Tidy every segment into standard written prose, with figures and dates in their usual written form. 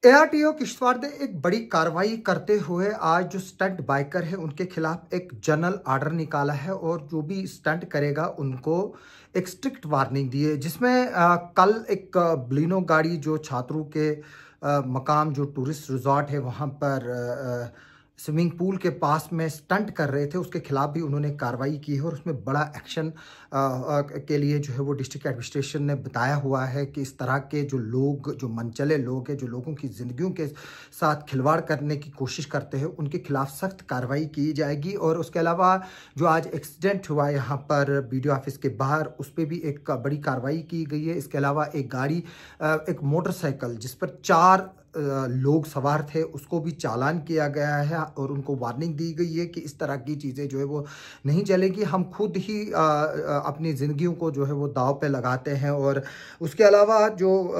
ARTO Kishtwar ने एक बड़ी कार्रवाई करते हुए आज जो स्टंट बाइकर है उनके खिलाफ एक जनरल ऑर्डर निकाला है और जो भी स्टंट करेगा उनको एक स्ट्रिक्ट वार्निंग दी है, जिसमें कल एक बलिनो गाड़ी जो छात्रों के मकाम जो टूरिस्ट रिजॉर्ट है वहाँ पर स्विमिंग पूल के पास में स्टंट कर रहे थे, उसके खिलाफ भी उन्होंने कार्रवाई की है और उसमें बड़ा एक्शन के लिए जो है वो डिस्ट्रिक्ट एडमिनिस्ट्रेशन ने बताया हुआ है कि इस तरह के जो लोग, जो मनचले लोग हैं, जो लोगों की ज़िंदगियों के साथ खिलवाड़ करने की कोशिश करते हैं, उनके खिलाफ सख्त कार्रवाई की जाएगी। और उसके अलावा जो आज एक्सीडेंट हुआ यहाँ पर बीडीओ ऑफिस के बाहर, उस पर भी एक बड़ी कार्रवाई की गई है। इसके अलावा एक गाड़ी, एक मोटरसाइकिल जिस पर 4 लोग सवार थे, उसको भी चालान किया गया है और उनको वार्निंग दी गई है कि इस तरह की चीज़ें जो है वो नहीं चलेगी। हम खुद ही अपनी ज़िंदगियों को जो है वो दांव पे लगाते हैं। और उसके अलावा जो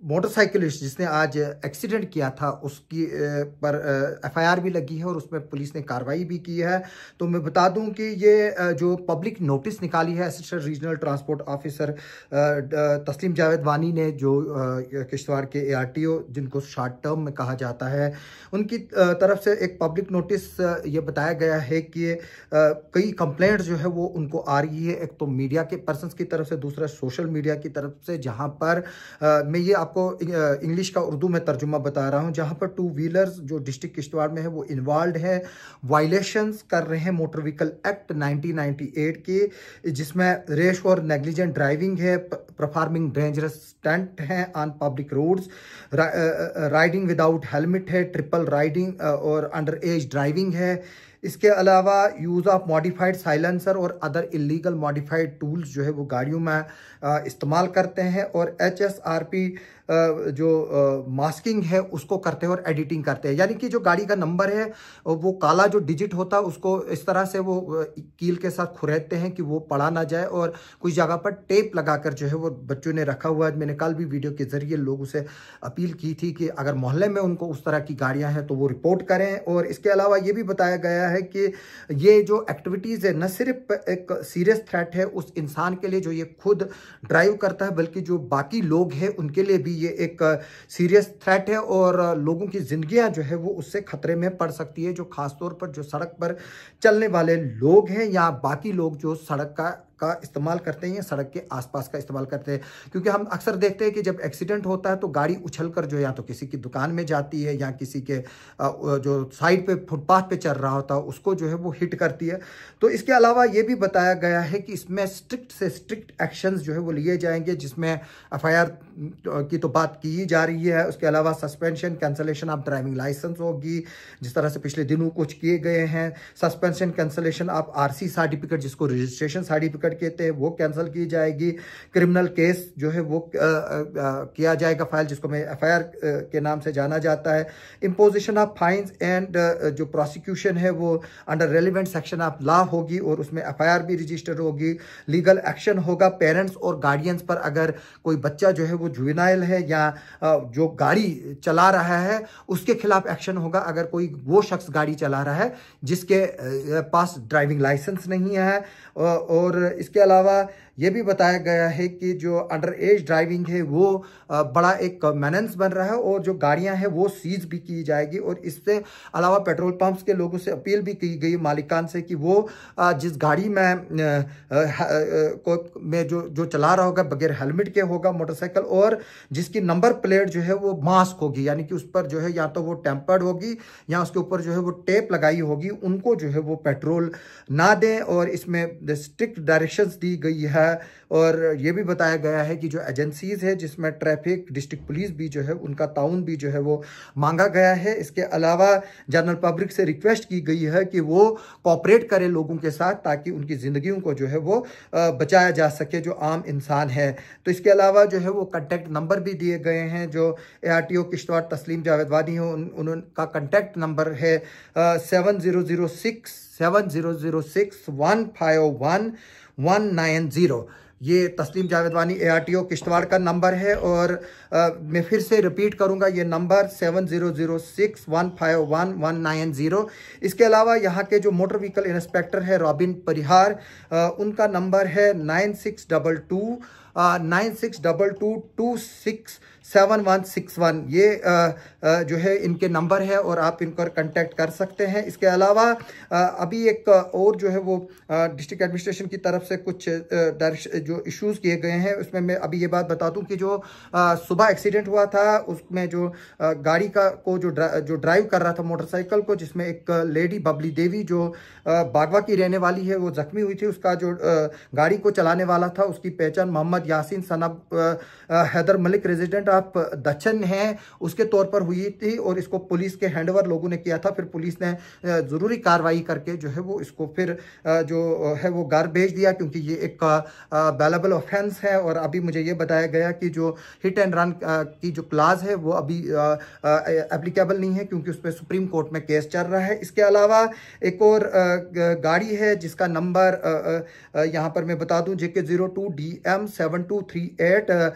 मोटरसाइकिलिस्ट जिसने आज एक्सीडेंट किया था उसकी पर एफआईआर भी लगी है और उसमें पुलिस ने कार्रवाई भी की है। तो मैं बता दूं कि ये जो पब्लिक नोटिस निकाली है असिस्टेंट रीजनल ट्रांसपोर्ट ऑफिसर तस्लीम जावेद वानी ने, जो किश्तवाड़ के एआरटीओ जिनको शॉर्ट टर्म में कहा जाता है, उनकी तरफ से एक पब्लिक नोटिस ये बताया गया है कि कई कंप्लेंट जो है वो उनको आ रही है, एक तो मीडिया के पर्सनस की तरफ से, दूसरा सोशल मीडिया की तरफ से, जहाँ पर मैं ये आपको इंग्लिश का उर्दू में तर्जुमा बता रहा हूं, जहां पर 2 व्हीलर्स जो डिस्ट्रिक्ट किश्तवाड़ में है वो इन्वॉल्व है, वायलेशंस कर रहे हैं मोटर व्हीकल एक्ट 1998 के, जिसमें रेश और नेग्लिजेंट ड्राइविंग है, परफॉर्मिंग डेंजरस स्टंट है on public roads, riding without helmet है, ट्रिपल राइडिंग और अंडर एज ड्राइविंग है। इसके अलावा यूज़ ऑफ मॉडिफाइड साइलेंसर और अदर इलीगल मॉडिफाइड टूल्स जो है वो गाड़ियों में इस्तेमाल करते हैं, और HSRP जो मास्किंग है उसको करते हैं और एडिटिंग करते हैं, यानी कि जो गाड़ी का नंबर है वो काला जो डिजिट होता है उसको इस तरह से वो कील के साथ खुरेदते हैं कि वो पढ़ा ना जाए, और कुछ जगह पर टेप लगाकर जो है वो बच्चों ने रखा हुआ है। मैंने कल भी वीडियो के जरिए लोगों से अपील की थी कि अगर मोहल्ले में उनको उस तरह की गाड़ियां हैं तो वो रिपोर्ट करें। और इसके अलावा ये भी बताया गया है कि ये जो एक्टिविटीज़ है न सिर्फ एक सीरियस थ्रेट है उस इंसान के लिए जो ये खुद ड्राइव करता है, बल्कि जो बाकी लोग हैं उनके लिए भी ये एक सीरियस थ्रेट है और लोगों की जिंदगियां जो है वो उससे खतरे में पड़ सकती है, जो खासतौर पर जो सड़क पर चलने वाले लोग हैं या बाकी लोग जो सड़क का इस्तेमाल करते हैं या सड़क के आसपास का इस्तेमाल करते हैं। क्योंकि हम अक्सर देखते हैं कि जब एक्सीडेंट होता है तो गाड़ी उछलकर जो या तो किसी की दुकान में जाती है या किसी के जो साइड पे फुटपाथ पे चल रहा होता है उसको जो है वो हिट करती है। तो इसके अलावा ये भी बताया गया है कि इसमें स्ट्रिक्ट से स्ट्रिक्ट एक्शंस जो है वो लिए जाएंगे, जिसमें एफआईआर की तो बात की जा रही है। उसके अलावा suspension, cancellation of driving licence होगी, जिस तरह से पिछले दिनों कुछ किए गए हैं। Suspension, cancellation of RC certificate, जिसको रजिस्ट्रेशन सर्टिफिकेट कहते हैं, वो कैंसिल की जाएगी। क्रिमिनल केस जो है वो किया जाएगा फाइल, जिसको मैं एफआईआर के नाम से जाना जाता है। इम्पोजिशन ऑफ फाइन्स एंड जो प्रोसिक्यूशन है वो under relevant section of law होगी और उसमें एफआईआर भी रजिस्टर होगी। लीगल एक्शन होगा पेरेंट्स और गार्डियंस पर, अगर कोई बच्चा जो है वो जुवेनाइल है या जो गाड़ी चला रहा है उसके खिलाफ एक्शन होगा अगर कोई वो शख्स गाड़ी चला रहा है जिसके पास ड्राइविंग लाइसेंस नहीं है। और इसके अलावा ये भी बताया गया है कि जो अंडर एज ड्राइविंग है वो बड़ा एक मेनेंस बन रहा है और जो गाड़ियां हैं वो सीज भी की जाएगी। और इससे अलावा पेट्रोल पंप्स के लोगों से अपील भी की गई मालिकान से कि वो जिस गाड़ी में जो चला रहा होगा बगैर हेलमेट के होगा मोटरसाइकिल, और जिसकी नंबर प्लेट जो है वो मास्क होगी, यानी कि उस पर जो है या तो वो टेम्पर्ड होगी या उसके ऊपर जो है वो टेप लगाई होगी, उनको जो है वो पेट्रोल ना दें। और इसमें स्ट्रिक्ट डायरेक्शंस दी गई है। और ये भी बताया गया है कि जो एजेंसीज है जिसमें ट्रैफिक, डिस्ट्रिक्ट पुलिस भी जो है उनका ताउन भी जो है वो मांगा गया है। इसके अलावा जनरल पब्लिक से रिक्वेस्ट की गई है कि वो कोऑपरेट करे लोगों के साथ ताकि उनकी जिंदगियों को जो है वो बचाया जा सके जो आम इंसान है। तो इसके अलावा जो है वो कॉन्टैक्ट नंबर भी दिए गए हैं। जो एआरटीओ किश्तवाड़ तस्लीम जावेद वानी है उनका कॉन्टैक्ट नंबर है 7006-151-190। ये तस्लीम जावेद वानी एआरटीओ किश्तवाड़ का नंबर है। और मैं फिर से रिपीट करूंगा, ये नंबर 7006-151-190। इसके अलावा यहाँ के जो मोटर व्हीकल इंस्पेक्टर है रॉबिन परिहार, उनका नंबर है 9622 9622 7161 ये जो है इनके नंबर है और आप इनकर कांटेक्ट कर सकते हैं। इसके अलावा अभी एक और जो है वो डिस्ट्रिक्ट एडमिनिस्ट्रेशन की तरफ से कुछ जो इश्यूज किए गए हैं, उसमें मैं अभी ये बात बता दूं कि जो सुबह एक्सीडेंट हुआ था उसमें जो गाड़ी को जो ड्राइव कर रहा था मोटरसाइकिल को, जिसमें एक लेडी बबली देवी जो बागवा की रहने वाली है वो जख्मी हुई थी। उसका जो गाड़ी को चलाने वाला था उसकी पहचान मोहम्मद यासीन सनब हैदर मलिक रेजिडेंट ऑफ दच्छन है उसके तौर पर हुई थी और इसको पुलिस के हैंडओवर लोगों ने किया था। फिर पुलिस ने ज़रूरी कार्रवाई करके जो है वो इसको फिर जो है वो घर भेज दिया, क्योंकि ये एक बेलेबल ऑफेंस है। और अभी मुझे ये बताया गया कि जो हिट एंड रन की जो क्लास है वो अभी एप्लीकेबल नहीं है, क्योंकि उस पर सुप्रीम कोर्ट में केस चल रहा है। इसके अलावा एक और गाड़ी है जिसका नंबर यहाँ पर मैं बता दूं JK02DM7238।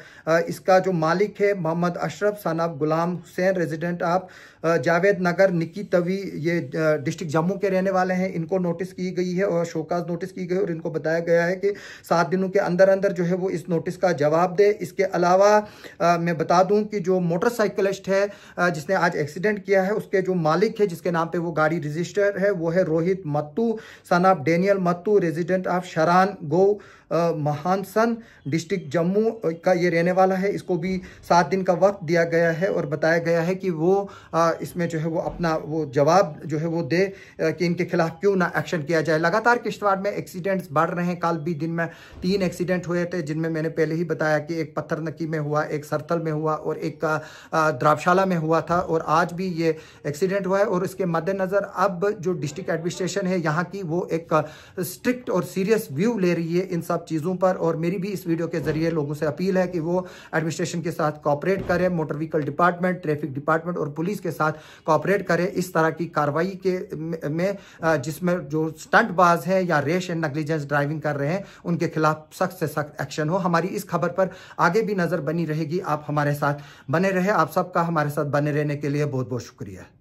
इसका जो मालिक है मोहम्मद अशरफ सनाब गुलाम हुसैन रेजिडेंट ऑफ जावेद नगर निकी तवी, ये डिस्ट्रिक्ट जम्मू के रहने वाले हैं। इनको नोटिस की गई है और शोकाज नोटिस की गई और इनको बताया गया है कि 7 दिनों के अंदर अंदर जो है वो इस नोटिस का जवाब दे। इसके अलावा मैं बता दूं कि जो मोटरसाइकिलिस्ट है जिसने आज एक्सीडेंट किया है उसके जो मालिक है जिसके नाम पे वो गाड़ी रजिस्टर है वो है Rohit Mattu son of Daniel Mattu resident of Sharan गो महानसन डिस्ट्रिक्ट जम्मू का ये रहने वाला है। इसको भी 7 दिन का वक्त दिया गया है और बताया गया है कि वो इसमें जो है वो अपना वो जवाब जो है वो दे कि इनके खिलाफ क्यों ना एक्शन किया जाए। लगातार किश्तवाड़ में एक्सीडेंट्स बढ़ रहे हैं। कल भी दिन में 3 एक्सीडेंट हुए थे, जिनमें मैंने पहले ही बताया कि एक पत्थरनकी में हुआ, एक सरथल में हुआ और एक द्राबशाला में हुआ था, और आज भी ये एक्सीडेंट हुआ है। और इसके मद्देनज़र अब जो डिस्ट्रिक्ट एडमिनिस्ट्रेशन है यहाँ की वो एक स्ट्रिक्ट और सीरियस व्यू ले रही है इन सब चीज़ों पर। और मेरी भी इस वीडियो के जरिए लोगों से अपील है कि वो एडमिनिस्ट्रेशन के साथ कोऑपरेट करें, motor vehicle department, traffic department और पुलिस के साथ कोऑपरेट करें इस तरह की कार्रवाई के में जिसमें जो स्टंटबाज हैं या रेश एंड नेग्लिजेंस ड्राइविंग कर रहे हैं उनके खिलाफ सख्त से सख्त एक्शन हो। हमारी इस खबर पर आगे भी नजर बनी रहेगी। आप हमारे साथ बने रहे। आप सबका हमारे साथ बने रहने के लिए बहुत बहुत शुक्रिया।